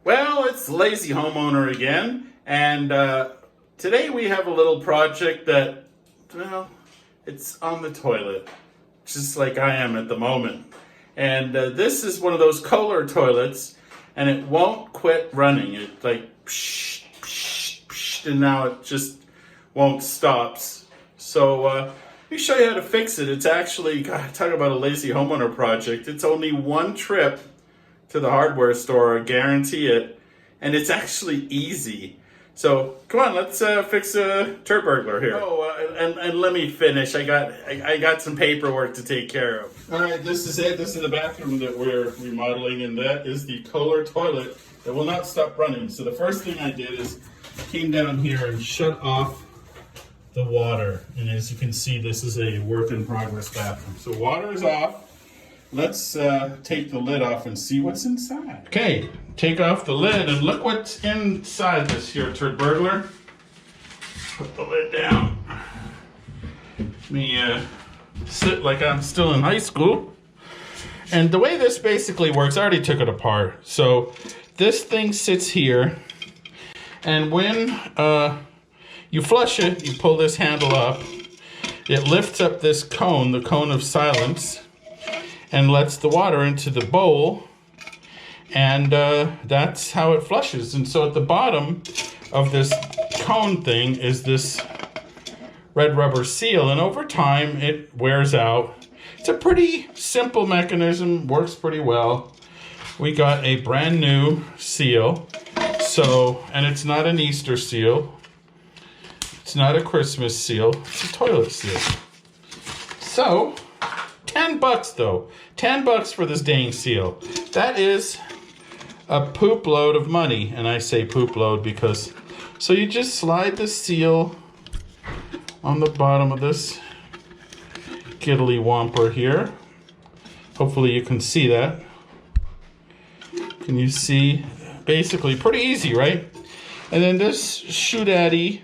Well, it's Lazy Homeowner again, and today we have a little project that, well, it's on the toilet, just like I am at the moment. And this is one of those Kohler toilets, and it won't quit running. It like psh, psh, psh, and now it just won't stop. So let me show you how to fix it. It's actually, God, talk about a lazy homeowner project. It's only one trip to the hardware store, I guarantee it, and it's actually easy. So come on, let's fix a turd burglar here. And let me finish. I got some paperwork to take care of. All right, this is it. This is the bathroom that we're remodeling, and that is the Kohler toilet that will not stop running. So the first thing I did is came down here and shut off the water. And as you can see, this is a work in progress bathroom. So water is off. Let's take the lid off and see what's inside. Okay, take off the lid and look what's inside this here turd burglar. Put the lid down. Let me sit like I'm still in high school. And the way this basically works, I already took it apart. So this thing sits here, and when you flush it, you pull this handle up. It lifts up this cone, the cone of silence, and lets the water into the bowl, and that's how it flushes. And so at the bottom of this cone thing is this red rubber seal, and over time it wears out. It's a pretty simple mechanism, works pretty well. We got a brand new seal, and it's not an Easter seal, it's not a Christmas seal, it's a toilet seal. So $10 though. $10 for this dang seal. That is a poop load of money. And I say poop load because, so you just slide the seal on the bottom of this giddly whomper here. Hopefully you can see that. Can you see? Basically pretty easy, right? And then this shoe daddy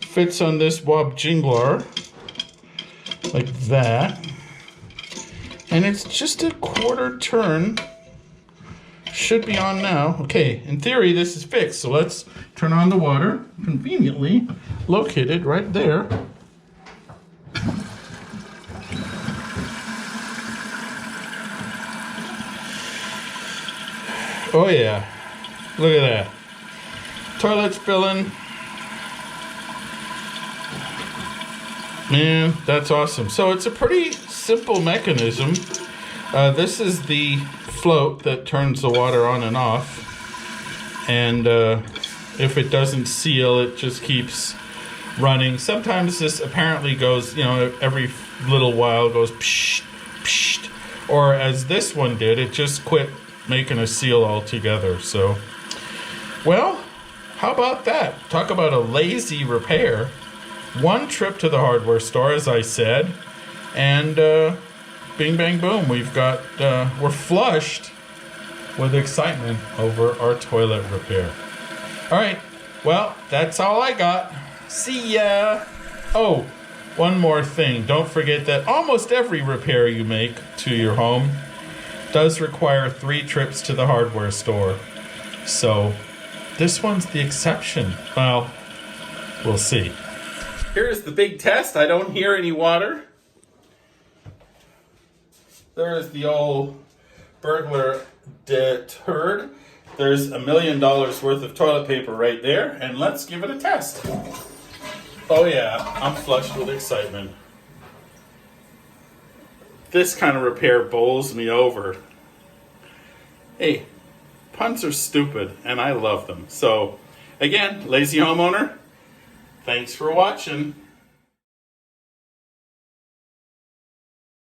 fits on this wob jingler like that. And it's just a quarter turn. Should be on now. Okay, in theory, this is fixed. So let's turn on the water, conveniently located right there. Oh yeah, look at that. Toilet's filling. Man, that's awesome. So it's a pretty simple mechanism. This is the float that turns the water on and off. And if it doesn't seal, it just keeps running. Sometimes this apparently goes, every little while goes psh, psh. Or as this one did, it just quit making a seal altogether. So, well, how about that? Talk about a lazy repair. One trip to the hardware store, as I said, and bing, bang, boom. We're flushed with excitement over our toilet repair. All right, well, that's all I got. See ya. Oh, one more thing. Don't forget that almost every repair you make to your home does require 3 trips to the hardware store. So this one's the exception. Well, we'll see. Here's the big test. I don't hear any water. There's the old burglar turd. There's $1 million worth of toilet paper right there. And let's give it a test. Oh yeah, I'm flushed with excitement. This kind of repair bowls me over. Hey, puns are stupid and I love them. So again, lazy homeowner, thanks for watching.